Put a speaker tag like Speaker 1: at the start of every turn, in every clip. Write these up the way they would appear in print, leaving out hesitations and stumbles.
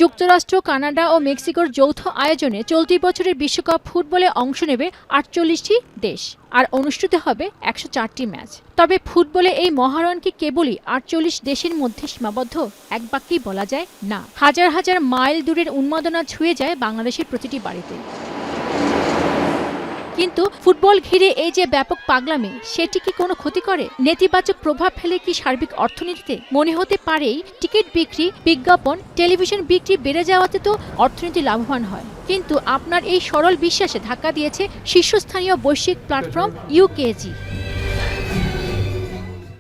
Speaker 1: যুক্তরাষ্ট্র, কানাডা ও মেক্সিকোর যৌথ আয়োজনে চলতি বছরের বিশ্বকাপ ফুটবলে অংশ নেবে ৪৮টি দেশ আর অনুষ্ঠিত হবে ১০৪টি ম্যাচ। তবে ফুটবলে এই মহারণ কি কেবলই ৪৮ দেশের মধ্যে সীমাবদ্ধ? এক বাক্যেই বলা যায় না। হাজার হাজার মাইল দূরের উন্মাদনা ছুঁয়ে যায় বাংলাদেশের প্রতিটি বাড়িতে। কিন্তু ফুটবল ঘিরে এই যে ব্যাপক পাগলামি, সেটি কি কোনো ক্ষতি করে? নেতিবাচক প্রভাব ফেলে কি সার্বিক অর্থনীতিতে? মনে হতে পারেই টিকিট বিক্রি, বিজ্ঞাপন, টেলিভিশন বিক্রি বেড়ে যাওয়াতে তো অর্থনীতি লাভবান হয়। কিন্তু আপনার এই সরল বিশ্বাসে ধাক্কা দিয়েছে শীর্ষস্থানীয় বৈশ্বিক প্ল্যাটফর্ম ইউকেজি।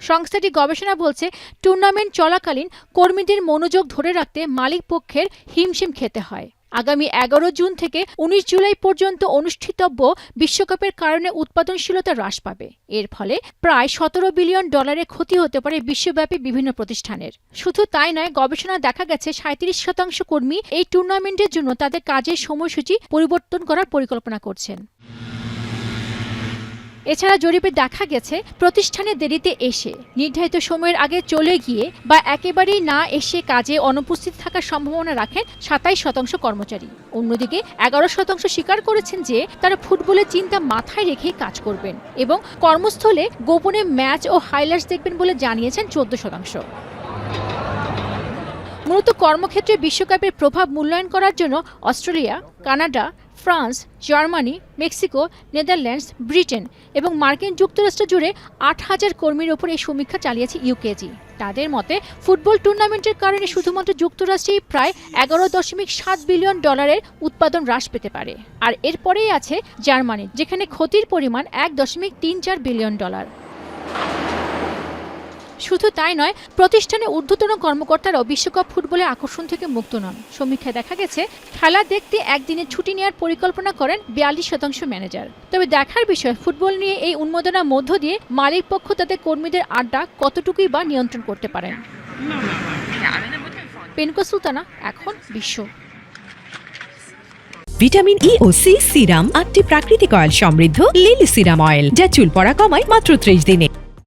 Speaker 1: সংস্থাটি গবেষণা বলছে, টুর্নামেন্ট চলাকালীন কর্মীদের মনোযোগ ধরে রাখতে মালিক পক্ষের হিমশিম খেতে হয়। আগামী ১১ জুন থেকে ১৯ জুলাই পর্যন্ত অনুষ্ঠিতব্য বিশ্বকাপের কারণে উৎপাদনশীলতা হ্রাস পাবে। এর ফলে প্রায় $১৭ বিলিয়ন ক্ষতি হতে পারে বিশ্বব্যাপী বিভিন্ন প্রতিষ্ঠানের। শুধু তাই নয়, গবেষণায় দেখা গেছে ৩৭% কর্মী এই টুর্নামেন্টের জন্য তাদের কাজের সময়সূচি পরিবর্তন করার পরিকল্পনা করছেন। এছাড়া জরিপে দেখা গেছে, প্রতিষ্ঠানে দেরিতে এসে, নির্ধারিত সময়ের আগে চলে গিয়ে বা একেবারেই না এসে কাজে অনুপস্থিত থাকার সম্ভাবনা রাখেন ২৭% কর্মচারী। অন্যদিকে ১১% স্বীকার করেছেন যে তারা ফুটবলের চিন্তা মাথায় রেখেই কাজ করবেন এবং কর্মস্থলে গোপনে ম্যাচ ও হাইলাইটস দেখবেন বলে জানিয়েছেন ১৪%। মূলত কর্মক্ষেত্রে বিশ্বকাপের প্রভাব মূল্যায়ন করার জন্য Australia, Canada, France, Germany, Mexico, Netherlands, Britain এবং মার্কিন যুক্তরাষ্ট্র জুড়ে ৮,০০০ কর্মীর ওপর এই সমীক্ষা চালিয়েছে ইউকেজি। তাদের মতে, ফুটবল টুর্নামেন্টের কারণে শুধুমাত্র যুক্তরাষ্ট্রেই প্রায় $১১.৭ বিলিয়ন উৎপাদন হ্রাস পেতে পারে। আর এরপরেই আছে জার্মানি, যেখানে ক্ষতির পরিমাণ $১.৩৪ বিলিয়ন। শুধু তাই নয়, প্রতিষ্ঠানে ঊর্ধ্বতন কর্মকর্তারাও বিশ্বকাপ ফুটবলে আকর্ষণ থেকে মুক্ত নন। সমীক্ষায় দেখা গেছে, খেলা দেখতে একদিনের ছুটি নেওয়ার পরিকল্পনা করেন ৪২% ম্যানেজার। তবে দেখার বিষয়, ফুটবল নিয়ে এই উন্মাদনার মধ্য দিয়ে মালিক পক্ষ তাদের কর্মীদের আড্ডা কতটুকুই বা নিয়ন্ত্রণ করতে পারেন। পেনকো সুলতানা, এখন বিশ্ব।
Speaker 2: ভিটামিন ই ও সি সিরাম ৮টি প্রাকৃতিক অয়েল সমৃদ্ধ লিলি সিরাম অয়েল, যা চুল পড়া কমায় মাত্র ৩০ দিনে।